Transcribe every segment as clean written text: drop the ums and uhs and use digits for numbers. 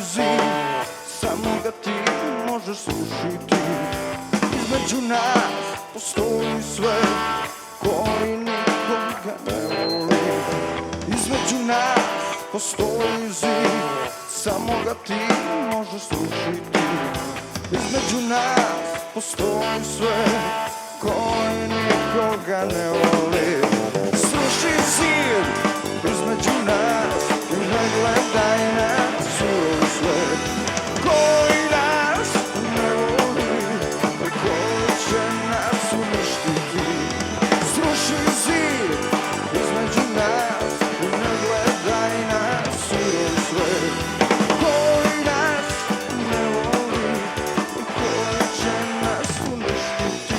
zid, samo ga ti možeš srušiti. Između nas postoji svet koji nikoga ne voli. Između nas postoji zid, samo ga ti možeš srušiti. Između nas postoji svet koji nikoga ne voli. Sruši zid između nas i ne gledaj na surov svet koji nas ne voli i koji će nas uništiti. Sruši zid između nas i ne gledaj na surov svet koji nas ne voli i koji će nas uništiti.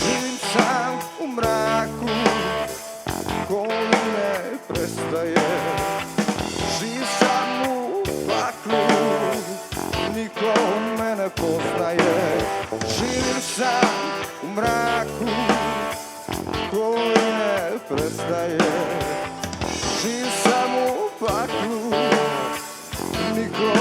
Živim sam u mraku koji ne prestaje. Živim sam u paklu, niko me ne poznaje. Živim sam u mraku koji ne prestaje. Živim sam u paklu, niko